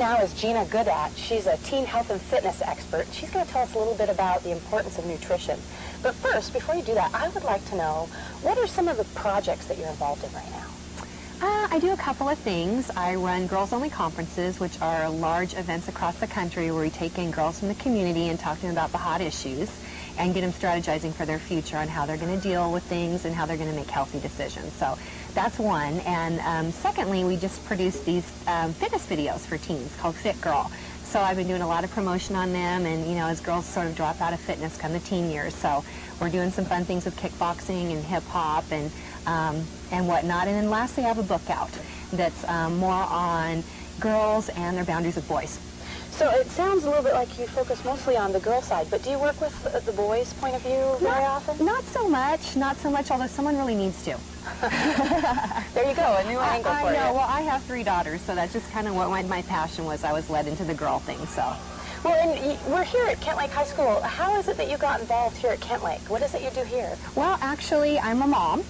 now is Gina Guddat. She's a teen health and fitness expert. She's going to tell us a little bit about the importance of nutrition. But first, before you do that, I would like to know, what are some of the projects that you're involved in right now? I do a couple of things. I run girls-only conferences, which are large events across the country where we take in girls from the community and talk to them about the hot issues and get them strategizing for their future on how they're going to deal with things and how they're going to make healthy decisions. So that's one. And secondly, we just produced these fitness videos for teens called Fit Girl. So I've been doing a lot of promotion on them, and you know, as girls sort of drop out of fitness come the teen years. So we're doing some fun things with kickboxing and hip hop and whatnot. And then lastly, I have a book out that's more on girls and their boundaries with boys. So it sounds a little bit like you focus mostly on the girl side, but do you work with the boys' point of view very often? Not so much, although someone really needs to. There you go, a new angle for you. I know, well, I have 3 daughters, so that's just kind of what my passion was. I was led into the girl thing, so. Well, and we're here at Kent Lake High School. How is it that you got involved here at Kent Lake? What is it you do here? Well, actually, I'm a mom.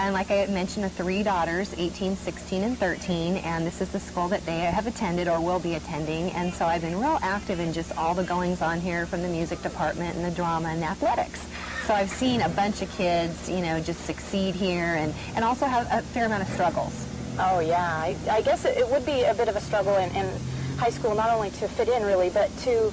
And like I had mentioned, the 3 daughters, 18, 16, and 13, and this is the school that they have attended or will be attending. And so I've been real active in just all the goings-on here from the music department and the drama and athletics. So I've seen a bunch of kids, you know, just succeed here and also have a fair amount of struggles. Oh, yeah. I guess it would be a bit of a struggle in high school, not only to fit in, really, but to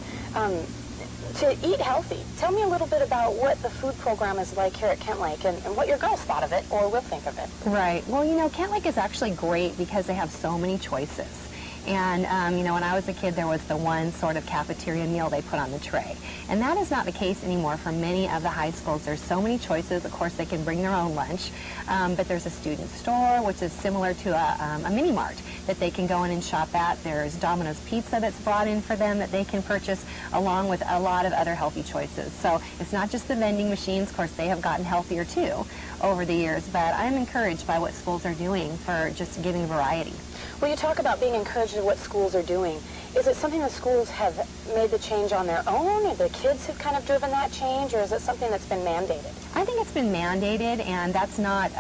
eat healthy. Tell me a little bit about what the food program is like here at Kent Lake and what your girls thought of it or will think of it. Right. Well, you know, Kent Lake is actually great because they have so many choices. And, you know, when I was a kid, there was the one sort of cafeteria meal they put on the tray. And that is not the case anymore for many of the high schools. There's so many choices. Of course, they can bring their own lunch. But there's a student store, which is similar to a mini-mart that they can go in and shop at. There's Domino's Pizza that's brought in for them that they can purchase, along with a lot of other healthy choices. So it's not just the vending machines. Of course, they have gotten healthier, too, over the years. But I'm encouraged by what schools are doing for just giving variety. Well, you talk about being encouraged at what schools are doing. Is it something that schools have made the change on their own, or the kids have kind of driven that change, or is it something that's been mandated? I think it's been mandated, and that's not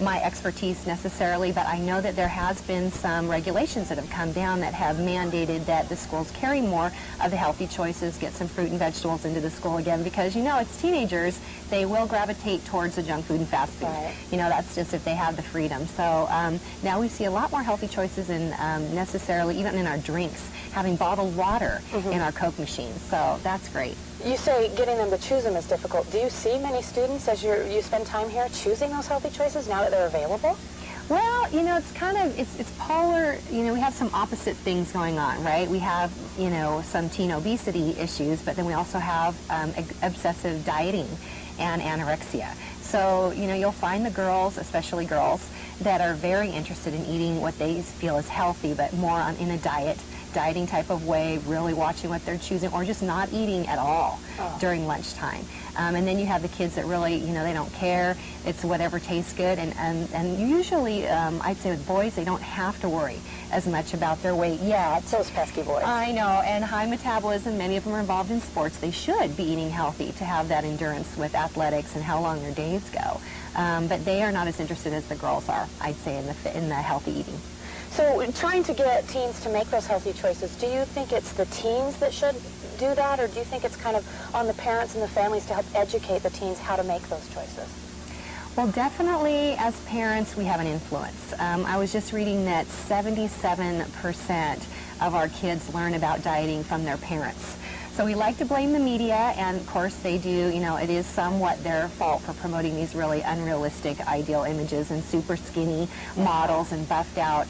my expertise necessarily, but I know that there has been some regulations that have come down that have mandated that the schools carry more of the healthy choices, get some fruit and vegetables into the school again, because, you know, it's teenagers, they will gravitate towards the junk food and fast food. Right. You know, that's just if they have the freedom. So now we see a lot more healthy choices in necessarily, even in our drinks, having bottled water in our Coke machines. So that's great. You say getting them to choose them is difficult. Do you see many students, as you spend time here, choosing those healthy choices now that they're available? Well, you know, it's kind of, it's polar. You know, we have some opposite things going on, right? We have, you know, some teen obesity issues, but then we also have obsessive dieting and anorexia. So, you know, you'll find the girls, especially girls, that are very interested in eating what they feel is healthy, but more in a dieting type of way, really watching what they're choosing, or just not eating at all during lunchtime. And then you have the kids that really, you know, they don't care. It's whatever tastes good. And usually, I'd say with boys, they don't have to worry as much about their weight yet. Those pesky boys. I know, and high metabolism, many of them are involved in sports. They should be eating healthy to have that endurance with athletics and how long their days go. But they are not as interested as the girls are, I'd say, in the healthy eating. So trying to get teens to make those healthy choices, do you think it's the teens that should do that, or do you think it's kind of on the parents and the families to help educate the teens how to make those choices? Well, definitely as parents we have an influence. I was just reading that 77% of our kids learn about dieting from their parents. So we like to blame the media, and of course they do, you know, it is somewhat their fault for promoting these really unrealistic ideal images and super skinny models and buffed out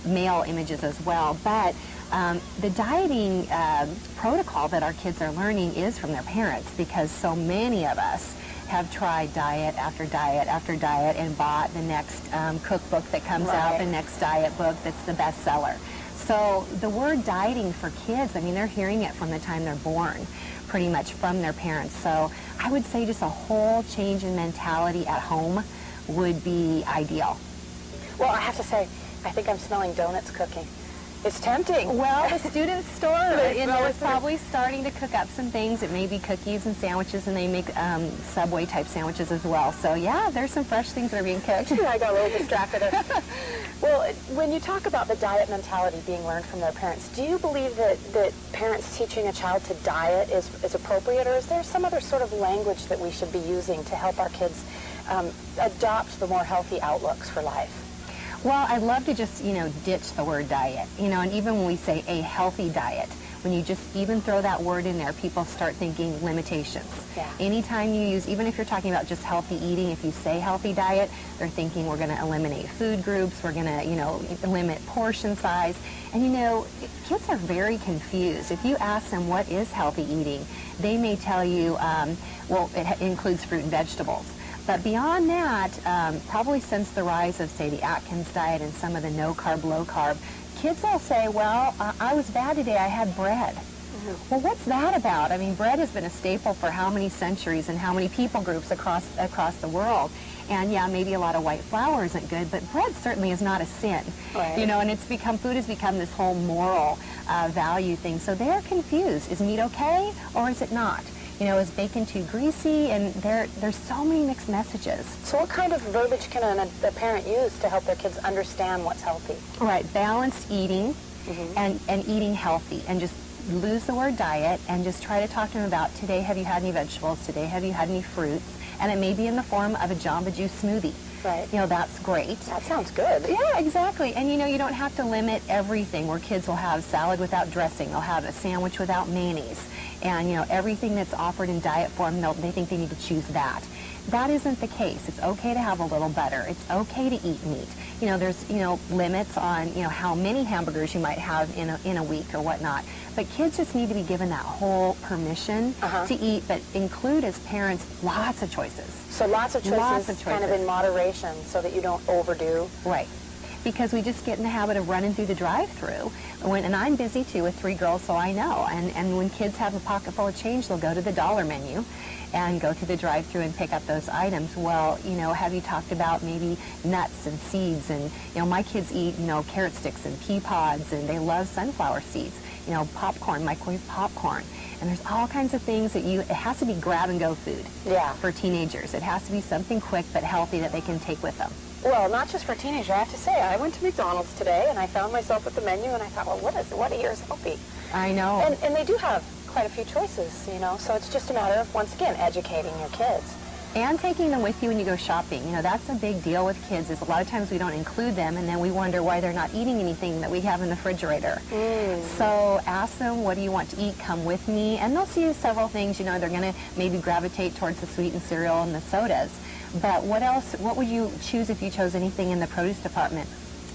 male images as well. But the dieting protocol that our kids are learning is from their parents, because so many of us have tried diet after diet after diet and bought the next cookbook that comes out, the next diet book that's the bestseller. So the word dieting for kids, I mean, they're hearing it from the time they're born, pretty much from their parents. So I would say just a whole change in mentality at home would be ideal. Well, I have to say, I think I'm smelling donuts cooking. It's tempting. Well, the student store is it. probably starting to cook up some things. It may be cookies and sandwiches, and they make Subway type sandwiches as well. So yeah, there's some fresh things that are being cooked. I got a little distracted there. Well, when you talk about the diet mentality being learned from their parents, do you believe that parents teaching a child to diet is appropriate, or is there some other sort of language that we should be using to help our kids adopt the more healthy outlooks for life? Well, I'd love to just, ditch the word diet, and even when we say a healthy diet, when you just even throw that word in there, people start thinking limitations. Yeah. Anytime you use, even if you're talking about just healthy eating, if you say healthy diet, they're thinking we're going to eliminate food groups, we're going to, limit portion size. And, kids are very confused. If you ask them what is healthy eating, they may tell you, well, it includes fruit and vegetables. But beyond that, probably since the rise of, say, the Atkins diet and some of the no-carb, low-carb, kids will say, well, I was bad today, I had bread. Mm-hmm. Well, what's that about? I mean, bread has been a staple for how many centuries and how many people groups across the world. And yeah, maybe a lot of white flour isn't good, but bread certainly is not a sin. Right. And food has become this whole moral value thing. So they're confused. Is meat okay or is it not? Is bacon too greasy? And there's so many mixed messages. So what kind of verbiage can a parent use to help their kids understand what's healthy? Right, balanced eating and eating healthy, and just lose the word diet and just try to talk to them about, today have you had any vegetables, today have you had any fruits, and it may be in the form of a Jamba Juice smoothie. Right. That's great. That sounds good. Yeah, exactly. And you don't have to limit everything, where kids will have salad without dressing, they'll have a sandwich without mayonnaise, and everything that's offered in diet form, they think they need to choose that. That isn't the case. It's okay to have a little butter. It's okay to eat meat. There's limits on how many hamburgers you might have in a week or whatnot. But kids just need to be given that whole permission to eat, but include as parents lots of choices. So lots of choices, kind of in moderation, so that you don't overdo. Right. Because we just get in the habit of running through the drive-through. And I'm busy too with 3 girls, so I know. And when kids have a pocket full of change, they'll go to the dollar menu and go through the drive-through and pick up those items. Well, have you talked about maybe nuts and seeds? And, my kids eat, carrot sticks and pea pods, and they love sunflower seeds. Popcorn, microwave popcorn. And there's all kinds of things that it has to be grab-and-go food for teenagers. It has to be something quick but healthy that they can take with them. Well, not just for teenagers. I have to say, I went to McDonald's today, and I found myself at the menu, and I thought, well, what here is healthy? I know. And they do have quite a few choices, so it's just a matter of, once again, educating your kids. And taking them with you when you go shopping. That's a big deal with kids, is a lot of times we don't include them, and then we wonder why they're not eating anything that we have in the refrigerator. So ask them, what do you want to eat? Come with me. And they'll see several things. They're going to maybe gravitate towards the sweetened cereal and the sodas. But what else? What would you choose if you chose anything in the produce department?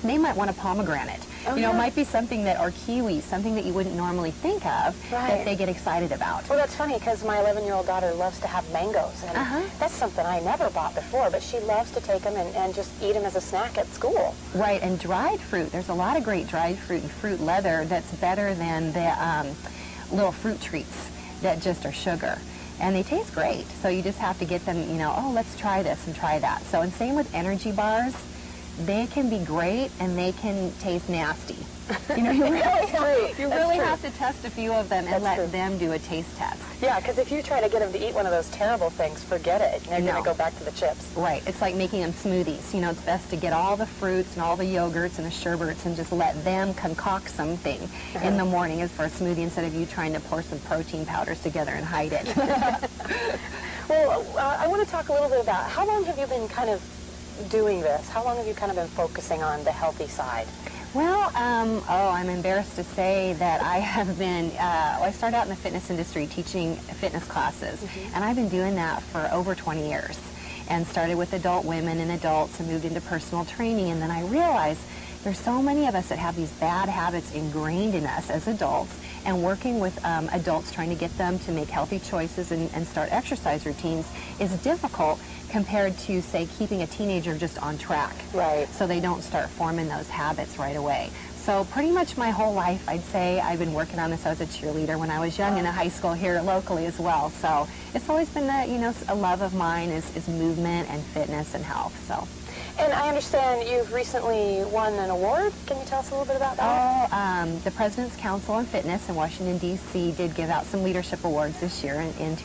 They might want a pomegranate. It might be something or kiwi, something that you wouldn't normally think of, that they get excited about. Well, that's funny, because my 11-year-old daughter loves to have mangoes, and that's something I never bought before, but she loves to take them and just eat them as a snack at school. Right, and dried fruit. There's a lot of great dried fruit and fruit leather that's better than the little fruit treats that just are sugar. And they taste great, so you just have to get them, oh, let's try this and try that. So, and same with energy bars. They can be great, and they can taste nasty. You really have to test a few of them and let them do a taste test. Yeah, because if you try to get them to eat one of those terrible things, forget it. They're going to go back to the chips. Right. It's like making them smoothies. It's best to get all the fruits and all the yogurts and the sherbets and just let them concoct something in the morning as for a smoothie, instead of you trying to pour some protein powders together and hide it. Well, I want to talk a little bit about, how long have you been kind of doing this? How long have you kind of been focusing on the healthy side? Well, I'm embarrassed to say that I have been, I started out in the fitness industry teaching fitness classes, and I've been doing that for over 20 years, and started with adult women and adults and moved into personal training, and then I realized there's so many of us that have these bad habits ingrained in us as adults, and working with adults, trying to get them to make healthy choices and start exercise routines is difficult compared to, say, keeping a teenager just on track. Right. So they don't start forming those habits right away. So pretty much my whole life, I'd say, I've been working on this. I was a cheerleader when I was young in a high school here locally as well. So it's always been a love of mine is movement and fitness and health. So. And I understand you've recently won an award. Can you tell us a little bit about that? The President's Council on Fitness in Washington, D.C. did give out some leadership awards this year in